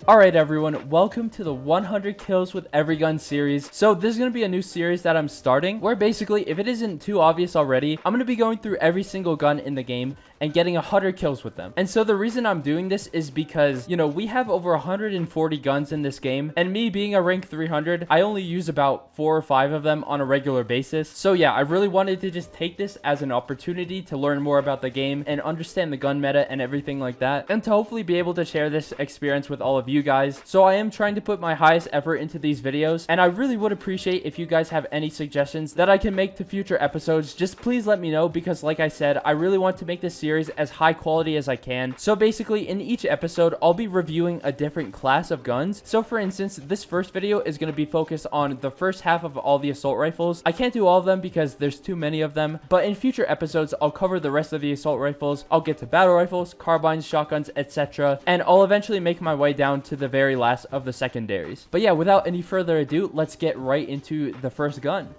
Alright everyone, welcome to the 100 kills with every gun series. So this is going to be a new series that I'm starting, where basically, if it isn't too obvious already, I'm going to be going through every single gun in the game and getting 100 kills with them. And so the reason I'm doing this is because, you know, we have over 140 guns in this game, and me being a rank 300, I only use about 4 or 5 of them on a regular basis. So yeah, I really wanted to just take this as an opportunity to learn more about the game and understand the gun meta and everything like that, and to hopefully be able to share this experience with all of you guys. So I am trying to put my highest effort into these videos, and I really would appreciate if you guys have any suggestions that I can make to future episodes. Just please let me know, because like I said, I really want to make this series as high quality as I can. So basically, in each episode, I'll be reviewing a different class of guns. So for instance, this first video is going to be focused on the first half of all the assault rifles. I can't do all of them because there's too many of them, but in future episodes, I'll cover the rest of the assault rifles. I'll get to battle rifles, carbines, shotguns, etc., and I'll eventually make my way down to the very last of the secondaries. But yeah, without any further ado, let's get right into the first gun.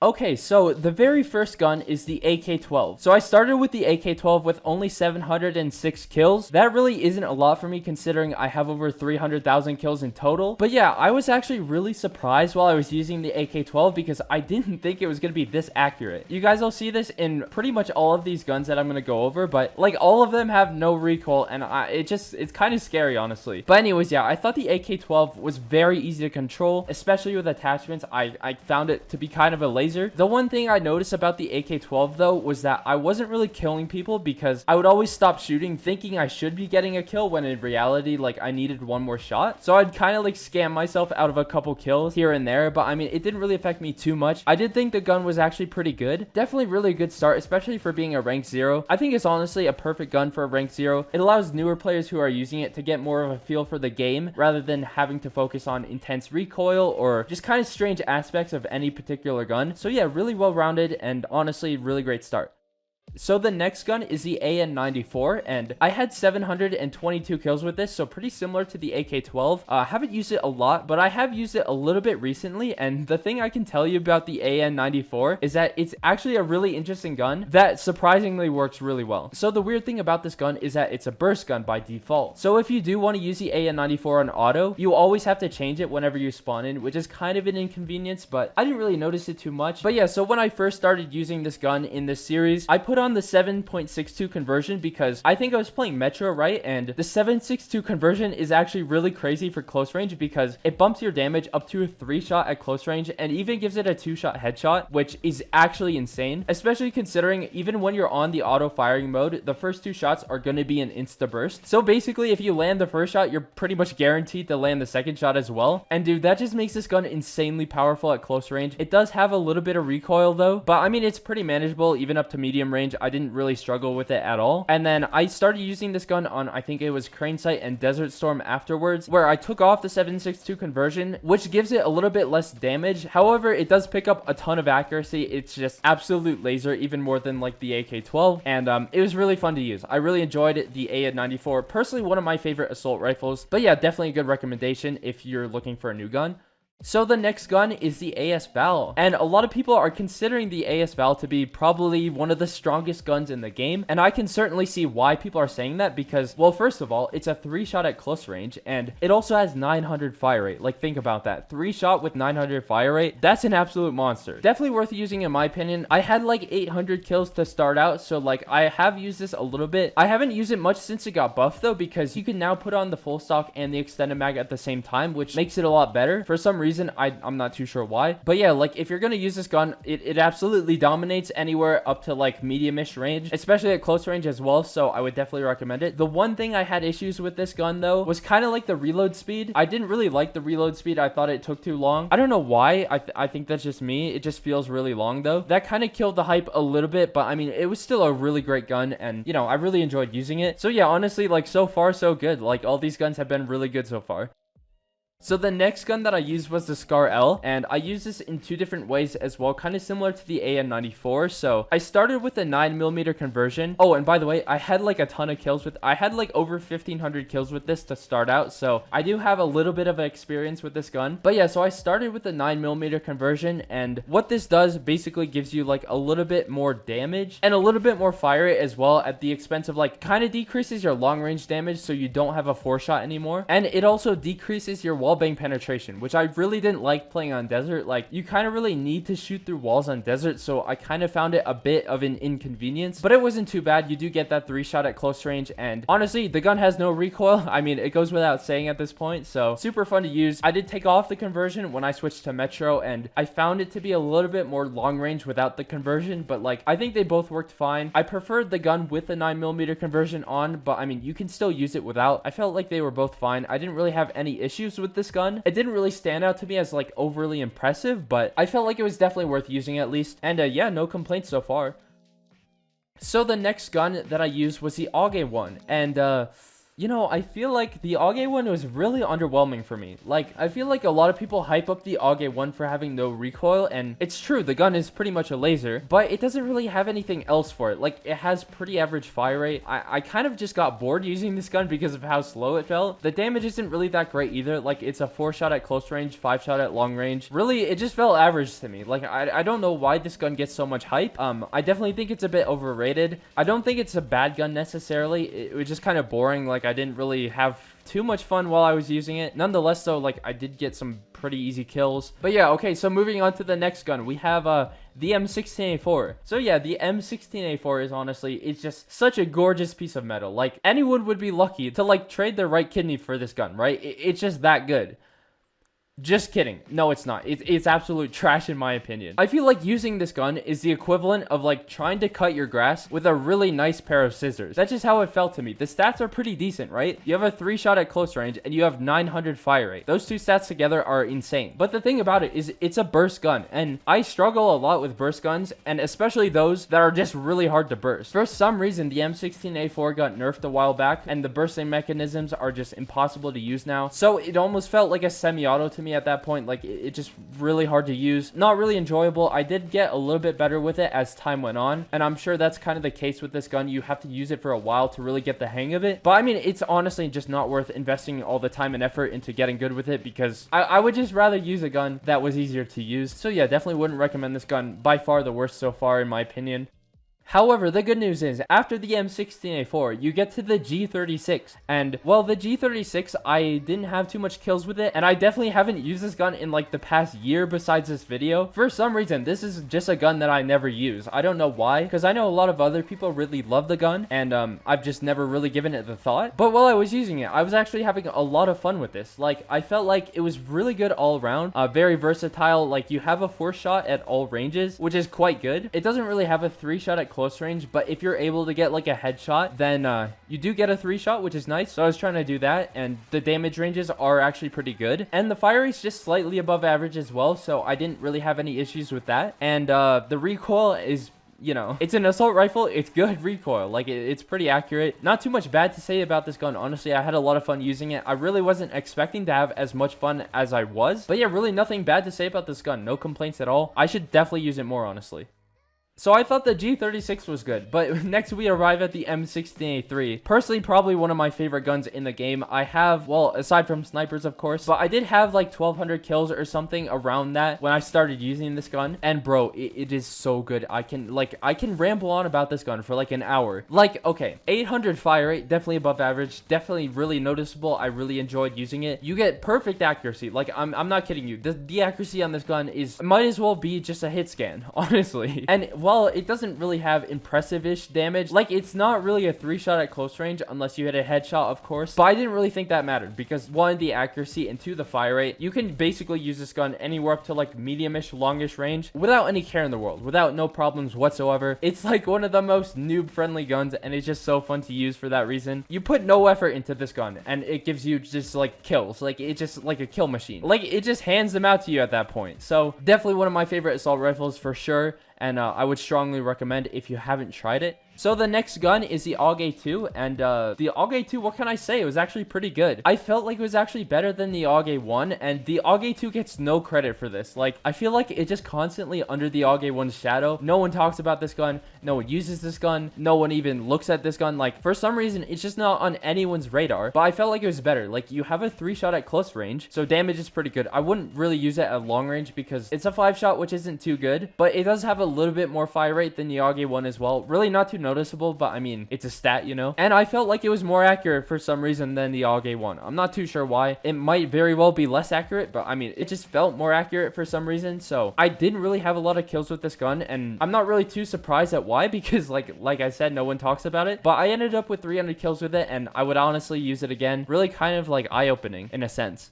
Okay, so the very first gun is the AK-12. So I started with the AK-12 with only 706 kills. That really isn't a lot for me considering I have over 300,000 kills in total. But yeah, I was actually really surprised while I was using the AK-12 because I didn't think it was going to be this accurate. You guys will see this in pretty much all of these guns that I'm going to go over, but like all of them have no recoil, and it's kind of scary, honestly. But anyways, yeah, I thought the AK-12 was very easy to control, especially with attachments. I found it to be kind of a laser. The one thing I noticed about the AK-12 though was that I wasn't really killing people because I would always stop shooting thinking I should be getting a kill when in reality like I needed one more shot. So I'd kind of like scam myself out of a couple kills here and there, but I mean it didn't really affect me too much. I did think the gun was actually pretty good. Definitely really a good start, especially for being a rank 0. I think it's honestly a perfect gun for a rank 0. It allows newer players who are using it to get more of a feel for the game rather than having to focus on intense recoil or just kind of strange aspects of any particular gun. So yeah, really well-rounded and honestly really great start. So the next gun is the AN-94, and I had 722 kills with this, so pretty similar to the AK-12. I haven't used it a lot, but I have used it a little bit recently, and the thing I can tell you about the AN-94 is that it's actually a really interesting gun that surprisingly works really well. So the weird thing about this gun is that it's a burst gun by default. So if you do want to use the AN-94 on auto, you always have to change it whenever you spawn in, which is kind of an inconvenience, but I didn't really notice it too much. But yeah, so when I first started using this gun in this series, I put on the 7.62 conversion because I think I was playing Metro, right? And the 7.62 conversion is actually really crazy for close range because it bumps your damage up to a 3-shot at close range and even gives it a 2-shot headshot, which is actually insane, especially considering even when you're on the auto firing mode, the first 2 shots are going to be an insta burst. So basically, if you land the first shot, you're pretty much guaranteed to land the second shot as well. And dude, that just makes this gun insanely powerful at close range. It does have a little bit of recoil though, but I mean, it's pretty manageable even up to medium range. I didn't really struggle with it at all. And then I started using this gun on, I think it was Crane Sight and Desert Storm afterwards, where I took off the 7.62 conversion, which gives it a little bit less damage. However, it does pick up a ton of accuracy. It's just absolute laser, even more than like the AK-12. And it was really fun to use. I really enjoyed the AN-94. Personally, one of my favorite assault rifles. But yeah, definitely a good recommendation if you're looking for a new gun. So the next gun is the AS Val, and a lot of people are considering the AS Val to be probably one of the strongest guns in the game, and I can certainly see why people are saying that because, well, first of all, it's a 3-shot at close range, and it also has 900 fire rate. Like, think about that. 3-shot with 900 fire rate, that's an absolute monster. Definitely worth using in my opinion. I had like 800 kills to start out, so like I have used this a little bit. I haven't used it much since it got buffed though, because you can now put on the full stock and the extended mag at the same time, which makes it a lot better. For some reason, I'm not too sure why, but yeah, like if you're gonna use this gun, it absolutely dominates anywhere up to like medium-ish range, especially at close range as well, so I would definitely recommend it. The one thing I had issues with this gun though was kind of like the reload speed. I didn't really like the reload speed. I thought it took too long. I don't know why. I think that's just me. It just feels really long though. That kind of killed the hype a little bit, but I mean it was still a really great gun, and you know, I really enjoyed using it. So yeah, honestly, like so far so good. Like all these guns have been really good so far. So the next gun that I used was the Scar L, and I used this in two different ways as well, kind of similar to the AN94. So I started with a 9mm conversion. Oh, and by the way, I had like a ton of kills with, I had like over 1,500 kills with this to start out, so I do have a little bit of experience with this gun. But yeah, so I started with the 9mm conversion, and what this does basically gives you like a little bit more damage and a little bit more fire rate as well, at the expense of like kind of decreases your long range damage, so you don't have a 4-shot anymore, and it also decreases your wallbang penetration, which I really didn't like playing on desert. Like, you kind of really need to shoot through walls on desert, so I kind of found it a bit of an inconvenience, but it wasn't too bad. You do get that 3-shot at close range, and honestly, the gun has no recoil. I mean, it goes without saying at this point, so super fun to use. I did take off the conversion when I switched to Metro, and I found it to be a little bit more long range without the conversion, but like, I think they both worked fine. I preferred the gun with the 9mm conversion on, but I mean, you can still use it without. I felt like they were both fine. I didn't really have any issues with this gun. It didn't really stand out to me as like overly impressive, but I felt like it was definitely worth using at least. And yeah, no complaints so far. So the next gun that I used was the AUG one, and you know, I feel like the AUG one was really underwhelming for me. Like, I feel like a lot of people hype up the AUG one for having no recoil, and it's true, the gun is pretty much a laser, but it doesn't really have anything else for it. Like, it has pretty average fire rate. I kind of just got bored using this gun because of how slow it felt. The damage isn't really that great either. Like, it's a 4-shot at close range, 5-shot at long range. Really, it just felt average to me. Like, I don't know why this gun gets so much hype. I definitely think it's a bit overrated. I don't think it's a bad gun necessarily. It was just kind of boring. Like, I didn't really have too much fun while I was using it. Nonetheless, though, like, I did get some pretty easy kills. But yeah, okay, so moving on to the next gun, we have the M16A4. So yeah, the M16A4 is honestly, it's just such a gorgeous piece of metal. Like, anyone would be lucky to like trade their right kidney for this gun, right? It's just that good. Just kidding. No, it's not. It's absolute trash in my opinion. I feel like using this gun is the equivalent of like trying to cut your grass with a really nice pair of scissors. That's just how it felt to me. The stats are pretty decent, right? You have a 3-shot at close range and you have 900 fire rate. Those two stats together are insane. But the thing about it is it's a burst gun, and I struggle a lot with burst guns, and especially those that are just really hard to burst. For some reason, the M16A4 got nerfed a while back, and the bursting mechanisms are just impossible to use now. So it almost felt like a semi-auto to me at that point. Like, it just really hard to use, not really enjoyable. I did get a little bit better with it as time went on, and I'm sure that's kind of the case with this gun. You have to use it for a while to really get the hang of it, but I mean, it's honestly just not worth investing all the time and effort into getting good with it, because I would just rather use a gun that was easier to use. So yeah, definitely wouldn't recommend this gun. By far the worst so far in my opinion. However, the good news is, after the M16A4, you get to the G36, and, well, the G36, I didn't have too much kills with it, and I definitely haven't used this gun in, like, the past year besides this video. For some reason, this is just a gun that I never use. I don't know why, because I know a lot of other people really love the gun, and, I've just never really given it the thought. But while I was using it, I was actually having a lot of fun with this. Like, I felt like it was really good all around, very versatile. Like, you have a 4-shot at all ranges, which is quite good. It doesn't really have a 3-shot at close range, but if you're able to get like a headshot, then you do get a 3-shot, which is nice. So I was trying to do that, and the damage ranges are actually pretty good, and the fire rate's just slightly above average as well, so I didn't really have any issues with that. And the recoil is, you know, it's an assault rifle. It's good recoil. Like, it's pretty accurate. Not too much bad to say about this gun. Honestly, I had a lot of fun using it. I really wasn't expecting to have as much fun as I was, but yeah, really nothing bad to say about this gun. No complaints at all. I should definitely use it more, honestly. So I thought the G36 was good, but next we arrive at the M16A3. Personally, probably one of my favorite guns in the game. I have, well, aside from snipers, of course, but I did have like 1,200 kills or something around that when I started using this gun. And bro, it is so good. I can ramble on about this gun for like an hour. Like, okay, 800 fire rate, definitely above average, definitely really noticeable. I really enjoyed using it. You get perfect accuracy. Like, I'm not kidding you. The accuracy on this gun is, might as well be just a hit scan, honestly. And while it doesn't really have impressive-ish damage, like, it's not really a 3-shot at close range unless you hit a headshot, of course, but I didn't really think that mattered, because 1, the accuracy, and 2, the fire rate. You can basically use this gun anywhere up to like medium-ish, longish range without any care in the world, without no problems whatsoever. It's like one of the most noob-friendly guns, and it's just so fun to use for that reason. You put no effort into this gun, and it gives you just like kills. Like, it's just like a kill machine. Like, it just hands them out to you at that point. So definitely one of my favorite assault rifles for sure. And I would strongly recommend if you haven't tried it, So the next gun is the AUG 2, and the AUG 2, what can I say? It was actually pretty good. I felt like it was actually better than the AUG 1, and the AUG 2 gets no credit for this. Like, I feel like it's just constantly under the AUG 1's shadow. No one talks about this gun. No one uses this gun. No one even looks at this gun. Like, for some reason, it's just not on anyone's radar. But I felt like it was better. Like, you have a 3-shot at close range, so damage is pretty good. I wouldn't really use it at long range because it's a 5-shot, which isn't too good, but it does have a little bit more fire rate than the AUG 1 as well. Really not too noticeable, but I mean, it's a stat, you know? And I felt like it was more accurate for some reason than the AUG 1. I'm not too sure why. It might very well be less accurate, but I mean, it just felt more accurate for some reason. So I didn't really have a lot of kills with this gun, and I'm not really too surprised at why, because like I said, no one talks about it. But I ended up with 300 kills with it, and I would honestly use it again. Really kind of like eye-opening in a sense.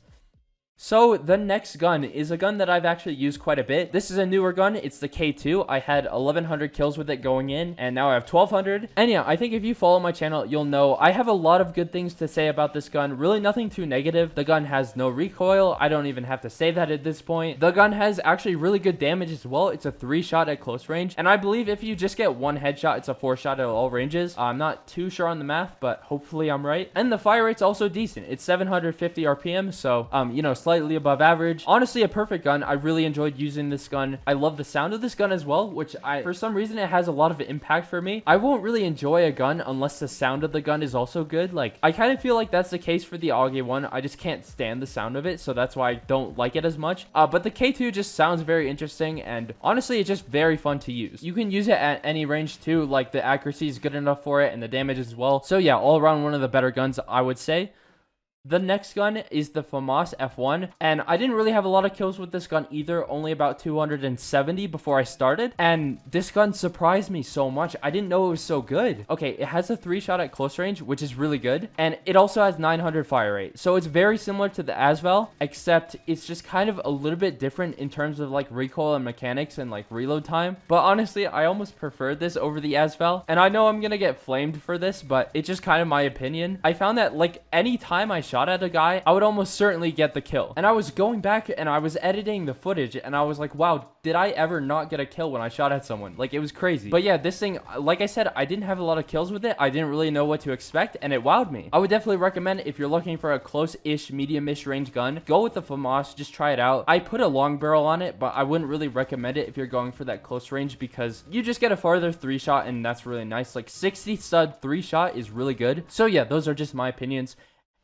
So the next gun is a gun that I've actually used quite a bit. This is a newer gun. It's the K2. I had 1100 kills with it going in, and now I have 1200. And yeah, I think if you follow my channel, you'll know I have a lot of good things to say about this gun. Really nothing too negative. The gun has no recoil. I don't even have to say that at this point. The gun has actually really good damage as well. It's a 3-shot at close range, and I believe if you just get one headshot, it's a 4-shot at all ranges. I'm not too sure on the math, but hopefully I'm right. And the fire rate's also decent. It's 750 RPM, so you know, slightly above average. Honestly, a perfect gun. I really enjoyed using this gun. I love the sound of this gun as well, which for some reason, it has a lot of impact for me. I won't really enjoy a gun unless the sound of the gun is also good. Like, I kind of feel like that's the case for the AUG 1. I just can't stand the sound of it, so that's why I don't like it as much. But the K2 just sounds very interesting, and honestly, it's just very fun to use. You can use it at any range too. Like, the accuracy is good enough for it, and the damage as well. So yeah, all around one of the better guns, I would say. The next gun is the FAMAS F1, and I didn't really have a lot of kills with this gun either, only about 270 before I started, and this gun surprised me so much. I didn't know it was so good. Okay, it has a 3-shot at close range, which is really good, and it also has 900 fire rate, so it's very similar to the Asval, except it's just kind of a little bit different in terms of like recoil and mechanics and like reload time. But honestly, I almost preferred this over the Asval, and I know I'm gonna get flamed for this, but it's just kind of my opinion. I found that like any time I shot at a guy, I would almost certainly get the kill. And I was going back and I was editing the footage, and I was like, wow, did I ever not get a kill when I shot at someone? Like, it was crazy. But yeah, this thing, like I said, I didn't have a lot of kills with it. I didn't really know what to expect, and it wowed me. I would definitely recommend, if you're looking for a close-ish, medium-ish range gun, go with the FAMAS. Just try it out. I put a long barrel on it, but I wouldn't really recommend it if you're going for that close range, because you just get a farther 3-shot, and that's really nice. Like, 60 stud 3-shot is really good. So yeah, those are just my opinions.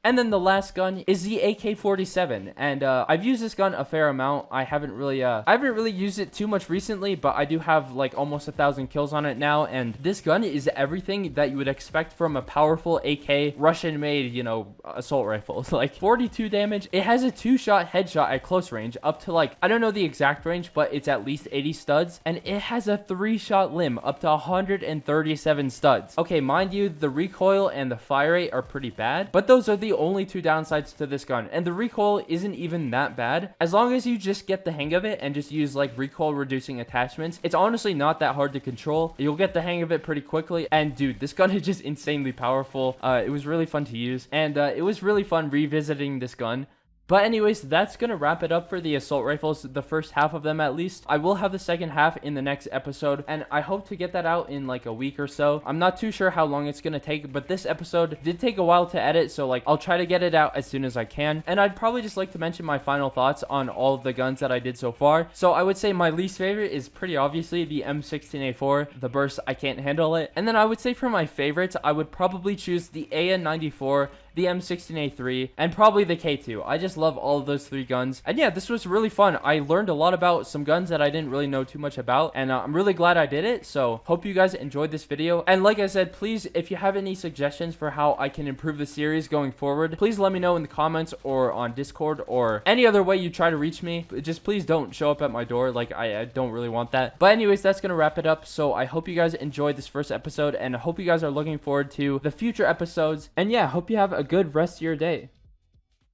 And then the last gun is the AK-47, and I've used this gun a fair amount. I haven't really used it too much recently, but I do have like almost 1,000 kills on it now, and this gun is everything that you would expect from a powerful AK Russian-made, you know, assault rifle. Like 42 damage. It has a 2-shot headshot at close range, up to like, I don't know the exact range, but it's at least 80 studs, and it has a 3-shot limb up to 137 studs. Okay, mind you, the recoil and the fire rate are pretty bad, but those are the only 2 downsides to this gun, and the recoil isn't even that bad. As long as you just get the hang of it and just use like recoil reducing attachments, it's honestly not that hard to control. You'll get the hang of it pretty quickly, and dude, this gun is just insanely powerful. It was really fun to use, and it was really fun revisiting this gun. But anyways, that's going to wrap it up for the assault rifles, the first half of them at least. I will have the second half in the next episode, and I hope to get that out in like a week or so. I'm not too sure how long it's going to take, but this episode did take a while to edit, so like I'll try to get it out as soon as I can. And I'd probably just like to mention my final thoughts on all of the guns that I did so far. So I would say my least favorite is pretty obviously the M16A4. The burst, I can't handle it. And then I would say for my favorites, I would probably choose the AN94, the M16A3, and probably the K2. I just love all of those 3 guns. And yeah, this was really fun. I learned a lot about some guns that I didn't really know too much about, and I'm really glad I did it. So hope you guys enjoyed this video. And like I said, please, if you have any suggestions for how I can improve the series going forward, please let me know in the comments or on Discord or any other way you try to reach me. Just please don't show up at my door. Like, I don't really want that. But anyways, that's gonna wrap it up. So I hope you guys enjoyed this first episode, and I hope you guys are looking forward to the future episodes. And yeah, hope you have a good rest of your day.